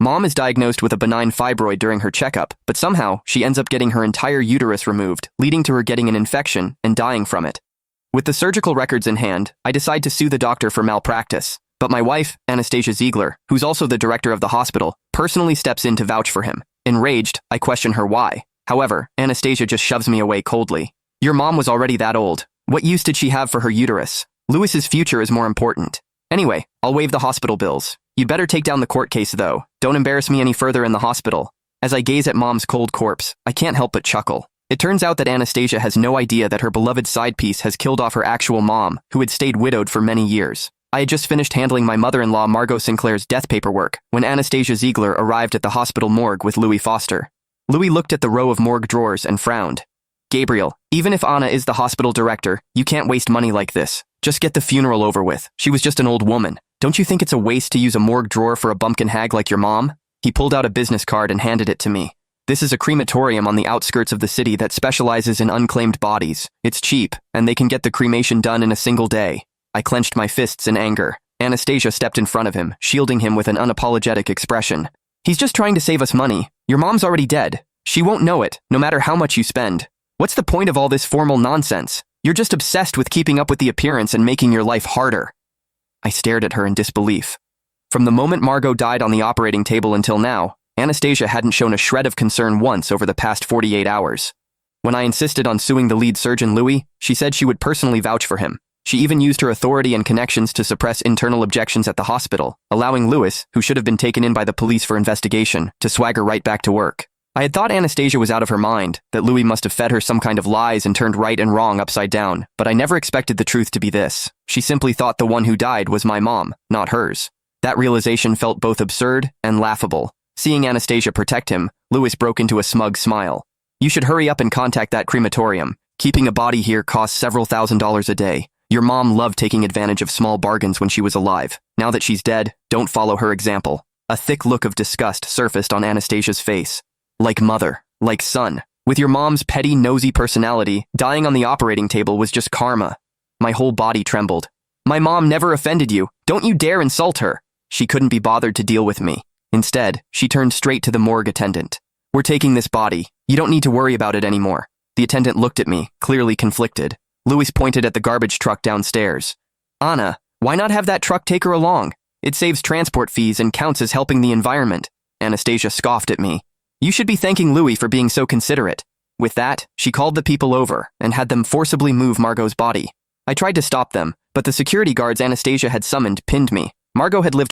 Mom is diagnosed with a benign fibroid during her checkup, but somehow she ends up getting her entire uterus removed, leading to her getting an infection and dying from it. With the surgical records in hand, I decide to sue the doctor for malpractice, but my wife, Anastasia Ziegler, who's also the director of the hospital, personally steps in to vouch for him. Enraged, I question her why. However, Anastasia just shoves me away coldly. Your mom was already that old. What use did she have for her uterus? Louis's future is more important. Anyway, I'll waive the hospital bills. You'd better take down the court case, though. Don't embarrass me any further in the hospital. As I gaze at Mom's cold corpse, I can't help but chuckle. It turns out that Anastasia has no idea that her beloved side piece has killed off her actual mom, who had stayed widowed for many years. I had just finished handling my mother-in-law Margot Sinclair's death paperwork when Anastasia Ziegler arrived at the hospital morgue with Louis Foster. Louis looked at the row of morgue drawers and frowned. Gabriel, even if Anna is the hospital director, you can't waste money like this. Just get the funeral over with. She was just an old woman. Don't you think it's a waste to use a morgue drawer for a bumpkin hag like your mom? He pulled out a business card and handed it to me. This is a crematorium on the outskirts of the city that specializes in unclaimed bodies. It's cheap, and they can get the cremation done in a single day. I clenched my fists in anger. Anastasia stepped in front of him, shielding him with an unapologetic expression. He's just trying to save us money. Your mom's already dead. She won't know it, no matter how much you spend. What's the point of all this formal nonsense? You're just obsessed with keeping up with the appearance and making your life harder. I stared at her in disbelief. From the moment Margot died on the operating table until now, Anastasia hadn't shown a shred of concern once over the past 48 hours. When I insisted on suing the lead surgeon Louis, she said she would personally vouch for him. She even used her authority and connections to suppress internal objections at the hospital, allowing Louis, who should have been taken in by the police for investigation, to swagger right back to work. I had thought Anastasia was out of her mind, that Louis must have fed her some kind of lies and turned right and wrong upside down, but I never expected the truth to be this. She simply thought the one who died was my mom, not hers. That realization felt both absurd and laughable. Seeing Anastasia protect him, Louis broke into a smug smile. You should hurry up and contact that crematorium. Keeping a body here costs several $1,000s a day. Your mom loved taking advantage of small bargains when she was alive. Now that she's dead, don't follow her example. A thick look of disgust surfaced on Anastasia's face. Like mother, like son. With your mom's petty, nosy personality, dying on the operating table was just karma. My whole body trembled. My mom never offended you. Don't you dare insult her. She couldn't be bothered to deal with me. Instead, she turned straight to the morgue attendant. We're taking this body. You don't need to worry about it anymore. The attendant looked at me, clearly conflicted. Louis pointed at the garbage truck downstairs. Anna, why not have that truck take her along? It saves transport fees and counts as helping the environment. Anastasia scoffed at me. You should be thanking Louis for being so considerate. With that, she called the people over and had them forcibly move Margot's body. I tried to stop them, but the security guards Anastasia had summoned pinned me. Margot had lived